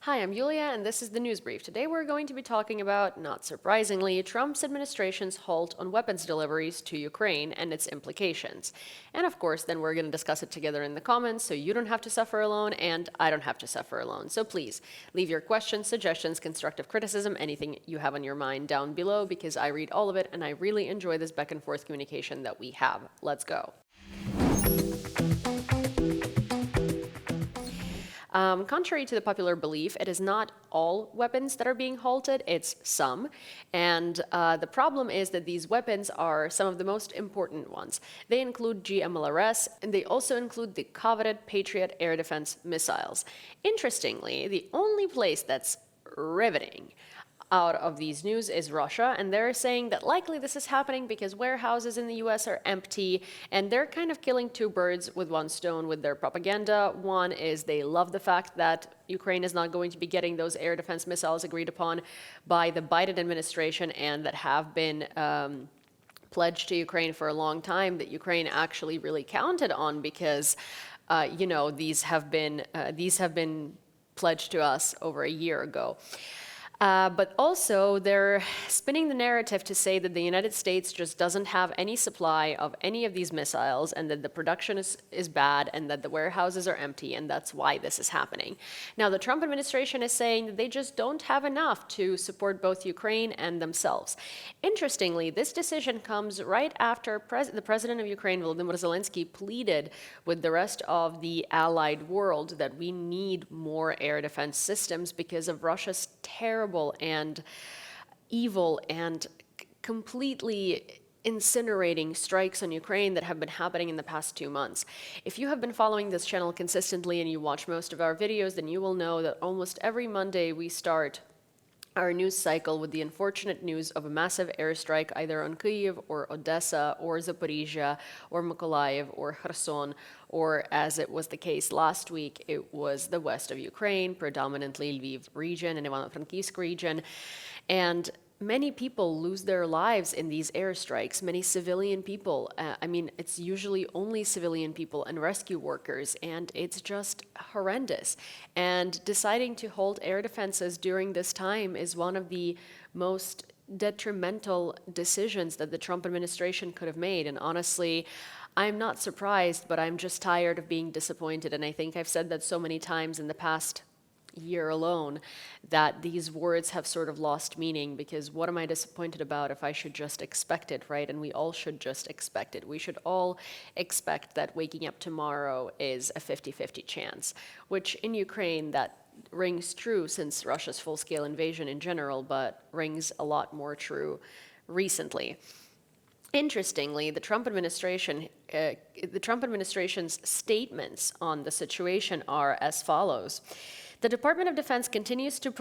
Hi, I'm Yulia, and this is the News Brief. Today we're going to be talking about, not surprisingly, Trump's administration's halt on weapons deliveries to Ukraine and its implications. And of course, then we're going to discuss it together in the comments, so you don't have to suffer alone, and I don't have to suffer alone. So please, leave your questions, suggestions, constructive criticism, anything you have on your mind down below, because I read all of it, and I really enjoy this back and forth communication that we have. Let's go. Contrary to the popular belief, it is not all weapons that are being halted, it's some. And the problem is that these weapons are some of the most important ones. They include GMLRS, and they also include the coveted Patriot air defense missiles. Interestingly, the only place that's riveting out of these news is Russia, and they're saying that likely this is happening because warehouses in the US are empty, and they're kind of killing two birds with one stone with their propaganda. One is they love the fact that Ukraine is not going to be getting those air defense missiles agreed upon by the Biden administration and that have been pledged to Ukraine for a long time, that Ukraine actually really counted on because, these have been pledged to us over a year ago. But also, they're spinning the narrative to say that the United States just doesn't have any supply of any of these missiles, and that the production is bad, and that the warehouses are empty, and that's why this is happening. Now, the Trump administration is saying that they just don't have enough to support both Ukraine and themselves. Interestingly, this decision comes right after the president of Ukraine, Volodymyr Zelenskyy, pleaded with the rest of the allied world that we need more air defense systems because of Russia's terrible and evil and completely incinerating strikes on Ukraine that have been happening in the past 2 months. If you have been following this channel consistently and you watch most of our videos, then you will know that almost every Monday we start our news cycle with the unfortunate news of a massive airstrike either on Kyiv or Odessa or Zaporizhia or Mykolaiv or Kherson, or as it was the case last week, it was the west of Ukraine, predominantly Lviv region and Ivano-Frankivsk region. And many people lose their lives in these airstrikes, many civilian people. It's usually only civilian people and rescue workers, and it's just horrendous. And deciding to hold air defenses during this time is one of the most detrimental decisions that the Trump administration could have made. And honestly, I'm not surprised, but I'm just tired of being disappointed. And I think I've said that so many times in the past year alone, that these words have sort of lost meaning, because what am I disappointed about if I should just expect it, right? And we all should just expect it. We should all expect that waking up tomorrow is a 50-50 chance, which in Ukraine that rings true since Russia's full-scale invasion in general, but rings a lot more true recently. Interestingly, the Trump administration's statements on the situation are as follows. The Department of Defense continues to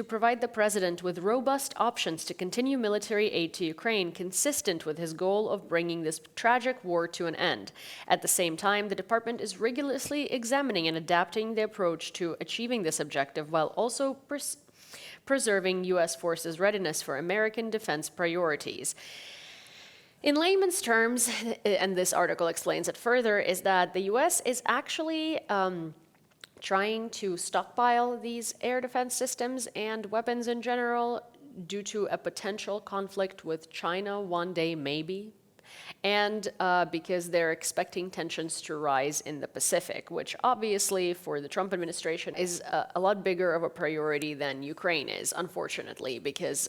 provide the president with robust options to continue military aid to Ukraine, consistent with his goal of bringing this tragic war to an end. At the same time, the department is rigorously examining and adapting the approach to achieving this objective, while also preserving U.S. forces' readiness for American defense priorities. In layman's terms, and this article explains it further, is that the U.S. is actually trying to stockpile these air defense systems and weapons in general due to a potential conflict with China one day, maybe, and because they're expecting tensions to rise in the Pacific, which obviously for the Trump administration is a lot bigger of a priority than Ukraine is, unfortunately, because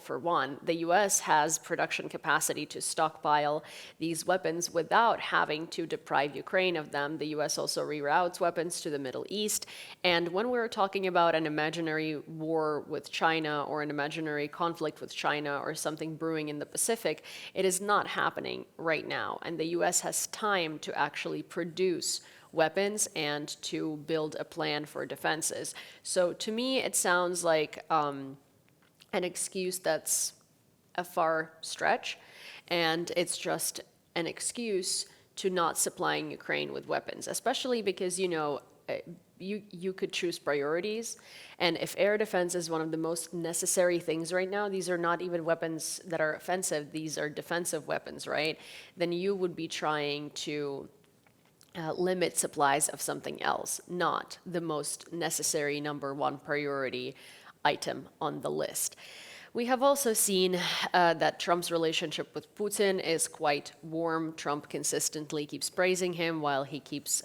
for one, the U.S. has production capacity to stockpile these weapons without having to deprive Ukraine of them. The U.S. also reroutes weapons to the Middle East. And when we're talking about an imaginary war with China or an imaginary conflict with China or something brewing in the Pacific, it is not happening right now. And the U.S. has time to actually produce weapons and to build a plan for defenses. So to me, it sounds like an excuse that's a far stretch, and it's just an excuse to not supplying Ukraine with weapons, especially because, you could choose priorities, and if air defense is one of the most necessary things right now, these are not even weapons that are offensive, these are defensive weapons, right? Then you would be trying to limit supplies of something else, not the most necessary number one priority item on the list. We have also seen that Trump's relationship with Putin is quite warm. Trump consistently keeps praising him while he keeps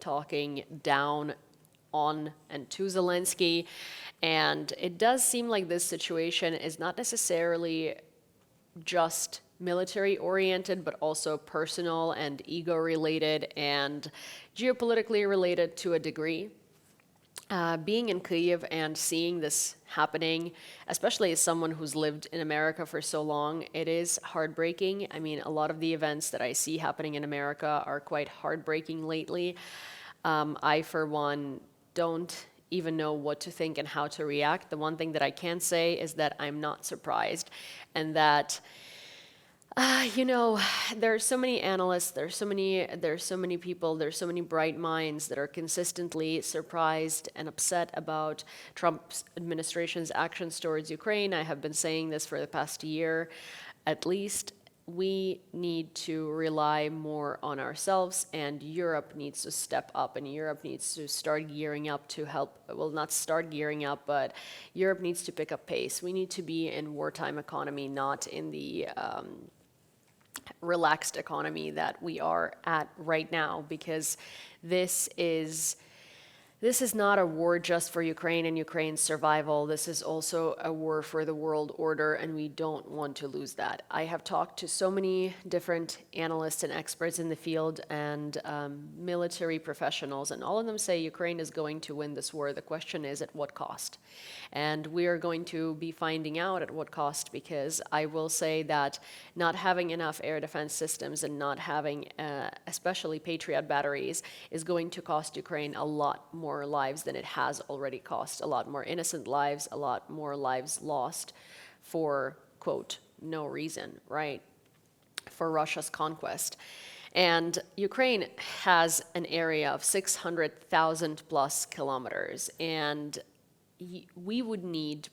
talking down on and to Zelenskyy. And it does seem like this situation is not necessarily just military oriented, but also personal and ego related and geopolitically related to a degree. Being in Kyiv and seeing this happening, especially as someone who's lived in America for so long, it is heartbreaking. I mean, a lot of the events that I see happening in America are quite heartbreaking lately. I, for one, don't even know what to think and how to react. The one thing that I can say is that I'm not surprised, and that there are so many analysts, there's so many people, there's so many bright minds that are consistently surprised and upset about Trump's administration's actions towards Ukraine. I have been saying this for the past year at least. We need to rely more on ourselves, and Europe needs to step up, and Europe needs to start gearing up to help. Well, not start gearing up, but Europe needs to pick up pace. We need to be in wartime economy, not in the relaxed economy that we are at right now, because this is not a war just for Ukraine and Ukraine's survival. This is also a war for the world order, and we don't want to lose that. I have talked to so many different analysts and experts in the field and military professionals, and all of them say Ukraine is going to win this war. The question is, at what cost? And we are going to be finding out at what cost, because I will say that not having enough air defense systems and not having especially Patriot batteries is going to cost Ukraine a lot more lives than it has already cost, a lot more innocent lives, a lot more lives lost for, quote, no reason, right, for Russia's conquest. And Ukraine has an area of 600,000 plus kilometers, and we would need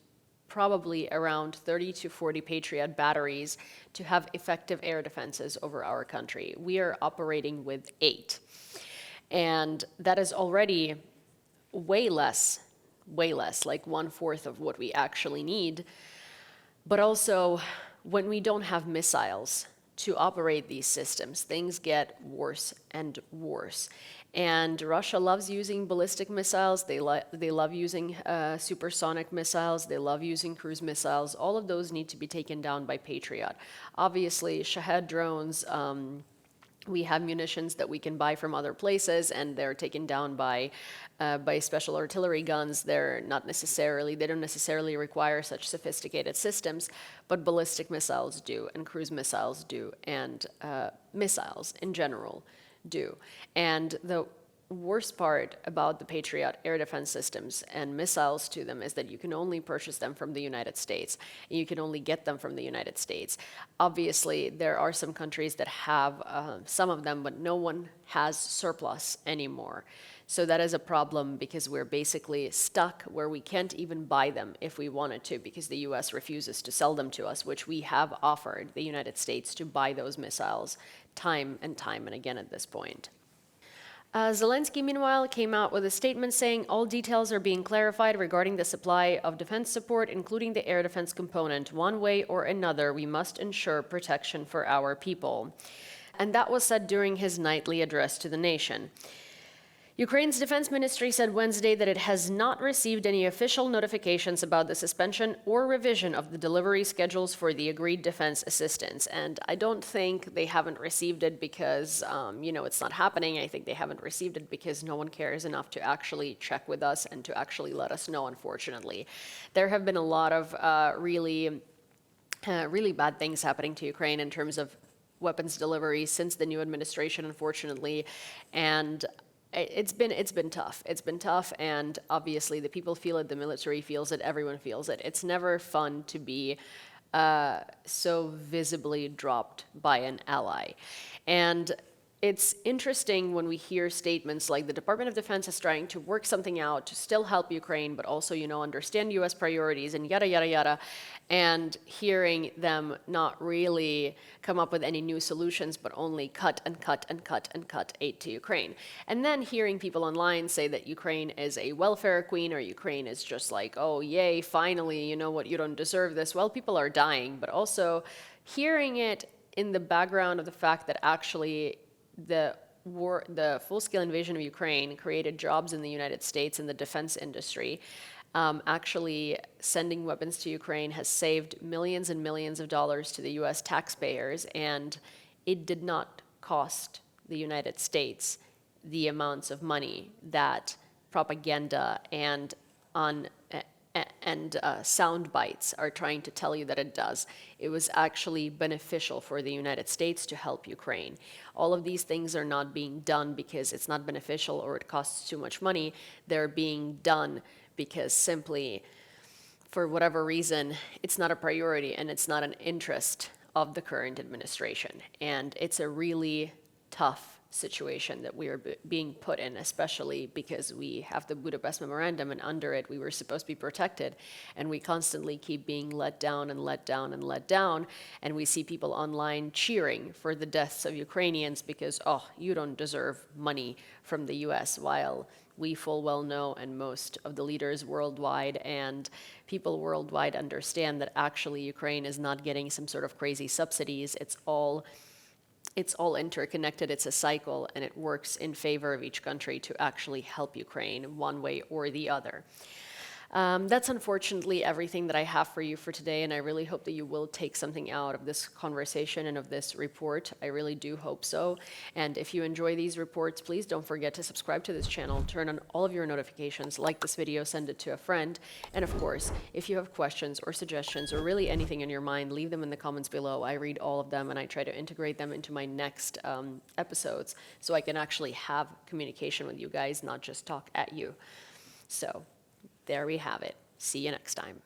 probably around 30 to 40 Patriot batteries to have effective air defenses over our country. We are operating with 8. And that is already way less, like 1/4 of what we actually need. But also, when we don't have missiles to operate these systems, things get worse and worse. And Russia loves using ballistic missiles. They love using supersonic missiles. They love using cruise missiles. All of those need to be taken down by Patriot. Obviously, Shahed drones, we have munitions that we can buy from other places, and they're taken down by special artillery guns. They don't necessarily require such sophisticated systems, but ballistic missiles do, and cruise missiles do, and missiles in general do. And the worst part about the Patriot air defense systems and missiles to them is that you can only purchase them from the United States, and you can only get them from the United States. Obviously, there are some countries that have some of them, but no one has surplus anymore. So that is a problem, because we're basically stuck where we can't even buy them if we wanted to, because the US refuses to sell them to us, which we have offered the United States to buy those missiles time and again at this point. Zelenskyy, meanwhile, came out with a statement saying all details are being clarified regarding the supply of defense support, including the air defense component. One way or another, we must ensure protection for our people. And that was said during his nightly address to the nation. Ukraine's defense ministry said Wednesday that it has not received any official notifications about the suspension or revision of the delivery schedules for the agreed defense assistance. And I don't think they haven't received it because, it's not happening. I think they haven't received it because no one cares enough to actually check with us and to actually let us know, unfortunately. There have been a lot of really bad things happening to Ukraine in terms of weapons delivery since the new administration, unfortunately. And it's been tough. It's been tough, and obviously the people feel it, the military feels it, everyone feels it. It's never fun to be so visibly dropped by an ally. And it's interesting when we hear statements like the Department of Defense is trying to work something out to still help Ukraine, but also, understand US priorities and yada, yada, yada, and hearing them not really come up with any new solutions, but only cut and cut and cut and cut aid to Ukraine. And then hearing people online say that Ukraine is a welfare queen, or Ukraine is just like, oh, yay, finally, you know what, you don't deserve this. Well, people are dying, but also hearing it in the background of the fact that actually the full-scale invasion of Ukraine created jobs in the United States in the defense industry. Actually, sending weapons to Ukraine has saved millions and millions of dollars to the US taxpayers, and it did not cost the United States the amounts of money that propaganda and sound bites are trying to tell you that it does. It was actually beneficial for the United States to help Ukraine. All of these things are not being done because it's not beneficial or it costs too much money. They're being done because simply, for whatever reason, it's not a priority and it's not an interest of the current administration. And it's a really tough situation that we are being put in, especially because we have the Budapest Memorandum, and under it we were supposed to be protected, and we constantly keep being let down and let down and let down, and we see people online cheering for the deaths of Ukrainians because, oh, you don't deserve money from the US, while we full well know, and most of the leaders worldwide and people worldwide understand that actually Ukraine is not getting some sort of crazy subsidies. It's all interconnected, it's a cycle, and it works in favor of each country to actually help Ukraine one way or the other. That's unfortunately everything that I have for you for today, and I really hope that you will take something out of this conversation and of this report. I really do hope so. And if you enjoy these reports, please don't forget to subscribe to this channel, turn on all of your notifications, like this video, send it to a friend. And of course, if you have questions or suggestions or really anything in your mind, leave them in the comments below. I read all of them and I try to integrate them into my next episodes so I can actually have communication with you guys, not just talk at you. So there we have it. See you next time.